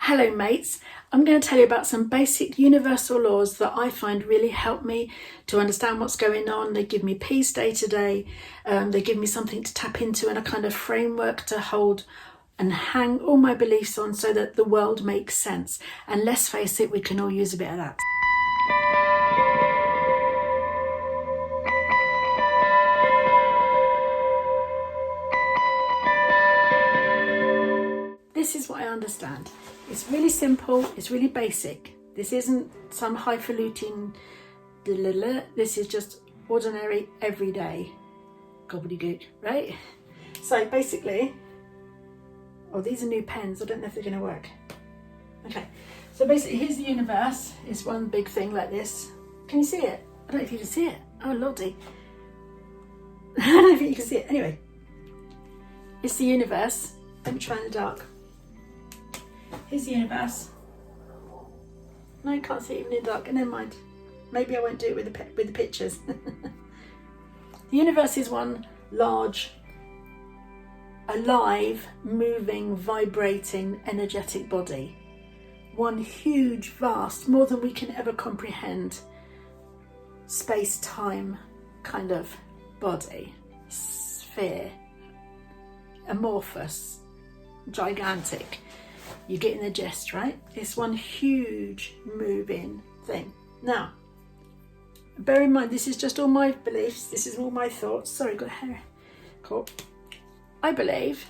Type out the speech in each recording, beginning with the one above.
Hello mates, I'm going to tell you about some basic universal laws that I find really help me to understand what's going on. They give me peace day to day, they give me something to tap into and a kind of framework to hold and hang all my beliefs on so that the world makes sense. And let's face it, we can all use a bit of that. This is what I understand. It's really simple, it's really basic. This isn't some highfalutin, this is just ordinary, everyday gobbledygook, right? So basically, these are new pens, I don't know if they're going to work. Okay, so basically here's the universe. It's one big thing like this. Can you see it? I don't know if you can see it. Oh lordy. I don't think you can see it. Anyway, it's the universe. Let me try in the dark. Here's the universe. No, you can't see it even in the dark. Never mind. Maybe I won't do it with the pictures. The universe is one large, alive, moving, vibrating, energetic body. One huge, vast, more than we can ever comprehend, space-time kind of body, sphere, amorphous, gigantic. You're getting the gist, right? It's one huge moving thing. Now, bear in mind, this is just all my beliefs. This is all my thoughts. Sorry, got hair. Cool. I believe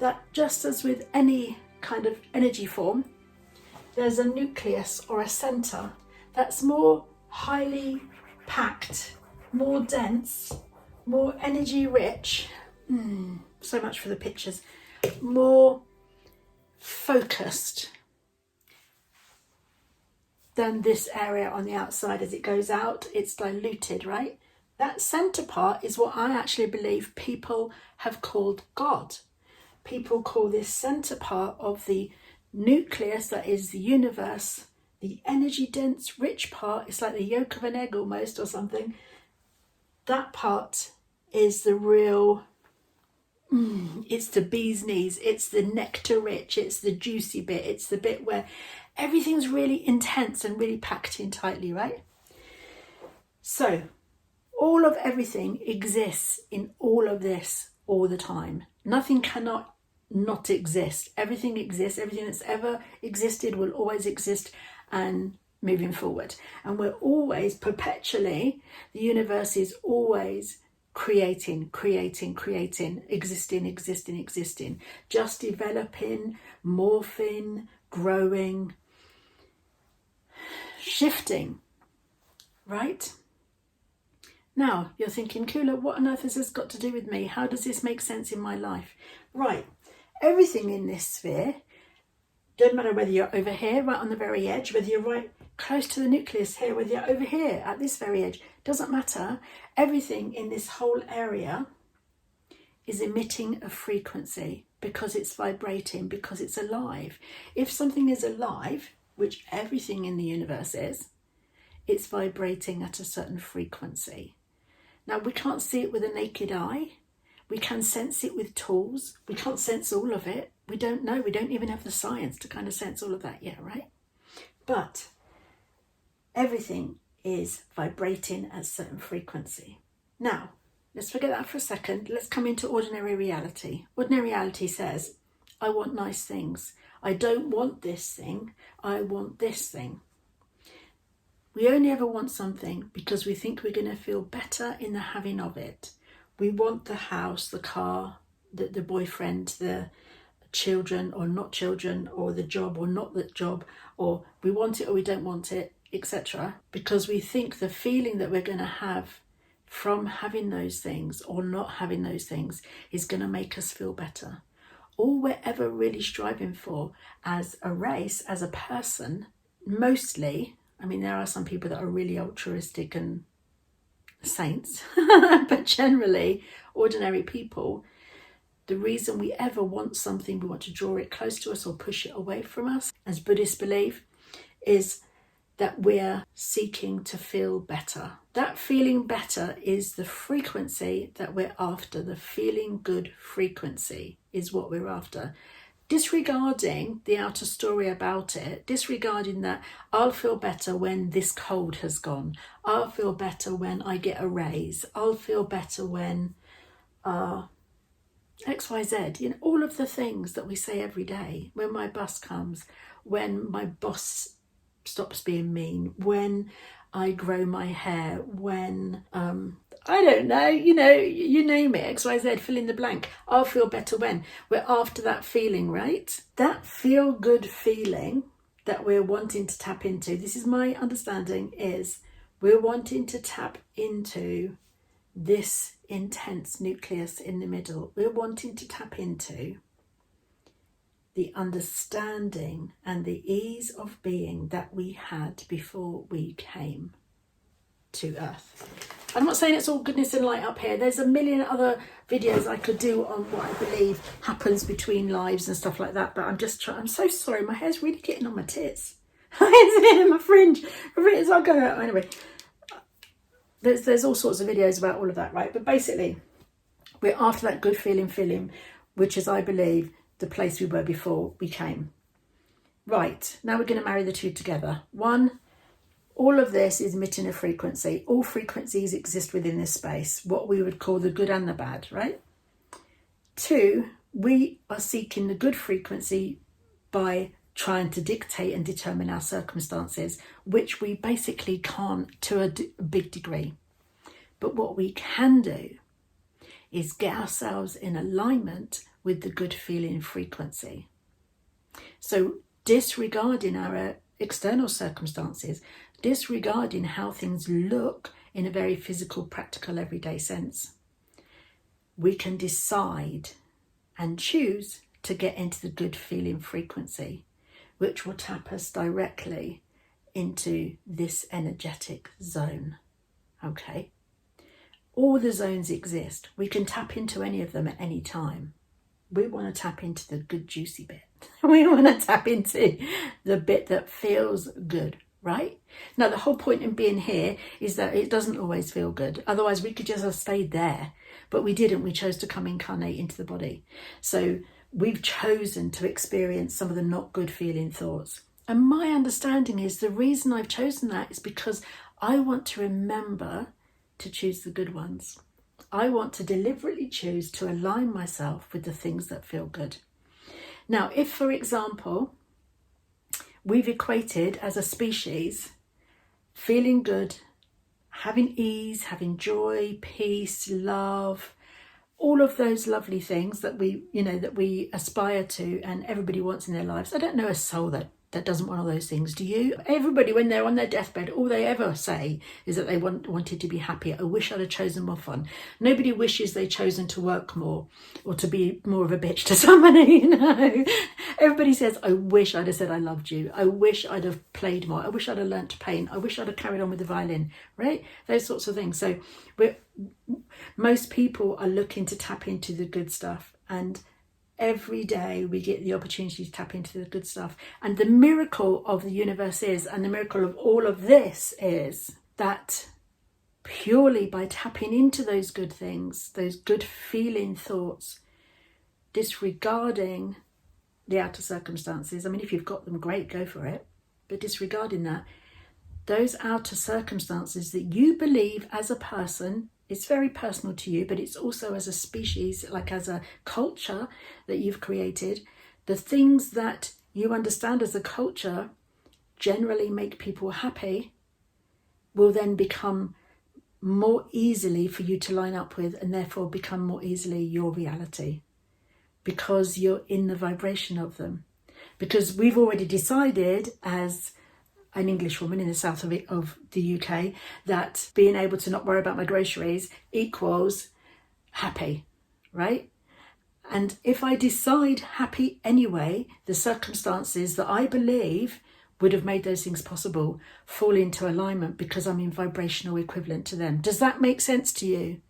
that just as with any kind of energy form, there's a nucleus or a center that's more highly packed, more dense, more energy rich. So much for the pictures. More focused than this area on the outside. As it goes out, it's diluted, right? That center part is what I actually believe people have called God. People call this center part of the nucleus, that is the universe, the energy dense rich part. It's like the yolk of an egg almost, or something. That part is the real it's the bee's knees, it's the nectar rich, it's the juicy bit, it's the bit where everything's really intense and really packed in tightly, right? So all of everything exists in all of this all the time. Nothing cannot not exist. Everything exists. Everything that's ever existed will always exist and moving forward. And we're always perpetually, the universe is always creating, existing, just developing, morphing, growing, shifting, right? Now, you're thinking, Kuhla, what on earth has this got to do with me? How does this make sense in my life? Right, everything in this sphere, doesn't matter whether you're over here, right on the very edge, whether you're right close to the nucleus here, whether you're over here at this very edge, doesn't matter. Everything in this whole area is emitting a frequency because it's vibrating, because it's alive. If something is alive, which everything in the universe is, it's vibrating at a certain frequency. Now, we can't see it with a naked eye. We can sense it with tools. We can't sense all of it. We don't know. We don't even have the science to kind of sense all of that yet, right? But everything is vibrating at a certain frequency. Now, let's forget that for a second. Let's come into ordinary reality. Ordinary reality says, I want nice things. I don't want this thing. I want this thing. We only ever want something because we think we're going to feel better in the having of it. We want the house, the car, the boyfriend, the children or not children, or the job or not the job, or we want it or we don't want it, etc. Because we think the feeling that we're going to have from having those things or not having those things is going to make us feel better. All we're ever really striving for as a race, as a person, mostly, I mean, there are some people that are really altruistic and saints, but generally, ordinary people, the reason we ever want something, we want to draw it close to us or push it away from us, as Buddhists believe, is that we're seeking to feel better. That feeling better is the frequency that we're after. The feeling good frequency is what we're after. disregarding the outer story about it, disregarding that I'll feel better when this cold has gone, I'll feel better when I get a raise, I'll feel better when XYZ, you know, all of the things that we say every day, when my bus comes, when my boss stops being mean, when I grow my hair, when I don't know, you know, you name it, XYZ, fill in the blank. I'll feel better when. We're after that feeling, right? That feel good feeling that we're wanting to tap into, this is my understanding, is we're wanting to tap into this intense nucleus in the middle. We're wanting to tap into the understanding and the ease of being that we had before we came to Earth. I'm not saying it's all goodness and light up here. There's a million other videos I could do on what I believe happens between lives and stuff like that, but I'm just trying. I'm so sorry, my hair's really getting on my tits. It's in my fringe. It's not going out. Anyway, there's all sorts of videos about all of that, right? But basically, we're after that good feeling, which is, I believe, the place we were before we came. Right, now we're going to marry the two together. One, all of this is emitting a frequency. All frequencies exist within this space, what we would call the good and the bad, right? Two, we are seeking the good frequency by trying to dictate and determine our circumstances, which we basically can't to a big degree. But what we can do is get ourselves in alignment with the good feeling frequency. So disregarding our external circumstances, disregarding how things look in a very physical, practical, everyday sense, we can decide and choose to get into the good feeling frequency, which will tap us directly into this energetic zone. Okay? All the zones exist. We can tap into any of them at any time. We want to tap into the good, juicy bit. We want to tap into the bit that feels good, right? Now, the whole point in being here is that it doesn't always feel good. Otherwise, we could just have stayed there. But we didn't. We chose to come incarnate into the body. So we've chosen to experience some of the not good feeling thoughts. And my understanding is the reason I've chosen that is because I want to remember to choose the good ones. I want to deliberately choose to align myself with the things that feel good. Now, if, for example, we've equated as a species feeling good, having ease, having joy, peace, love, all of those lovely things that we aspire to and everybody wants in their lives. I don't know a soul that doesn't want all those things. Do you? Everybody, when they're on their deathbed, all they ever say is that they wanted to be happy. I wish I'd have chosen more fun. Nobody wishes they'd chosen to work more or to be more of a bitch to somebody, you know. Everybody says, I wish I'd have said I loved you. I wish I'd have played more. I wish I'd have learnt to paint. I wish I'd have carried on with the violin, right? Those sorts of things. So most people are looking to tap into the good stuff, and every day we get the opportunity to tap into the good stuff. And the miracle of the universe is, and the miracle of all of this is, that purely by tapping into those good things, those good feeling thoughts, disregarding the outer circumstances, I mean, if you've got them, great, go for it. But disregarding that, those outer circumstances that you believe as a person, it's very personal to you, but it's also as a species, like as a culture that you've created. The things that you understand as a culture generally make people happy will then become more easily for you to line up with, and therefore become more easily your reality, because you're in the vibration of them. Because we've already decided as an English woman in the south of the UK that being able to not worry about my groceries equals happy, right? And if I decide happy anyway, the circumstances that I believe would have made those things possible fall into alignment because I'm in vibrational equivalent to them. Does that make sense to you?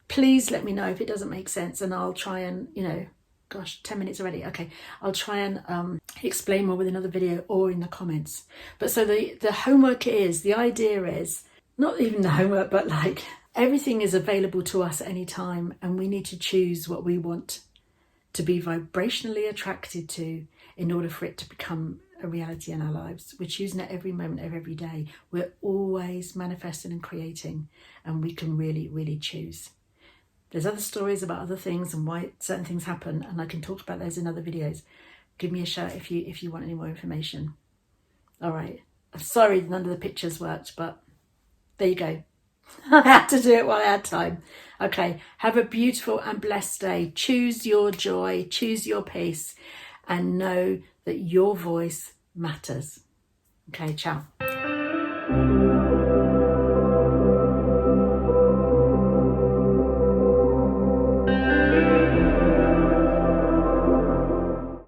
Please let me know if it doesn't make sense, and I'll try and, gosh, 10 minutes already. Okay, I'll try and explain more with another video or in the comments. But so the homework is, the idea is, not even the homework, but like everything is available to us at any time, and we need to choose what we want to be vibrationally attracted to in order for it to become a reality in our lives. We're choosing it every moment of every day. We're always manifesting and creating, and we can really, really choose. There's other stories about other things and why certain things happen, and I can talk about those in other videos. Give me a shout if you want any more information. All right. I'm sorry none of the pictures worked, but there you go. I had to do it while I had time. Okay, have a beautiful and blessed day. Choose your joy, choose your peace, and know that your voice matters. Okay, ciao.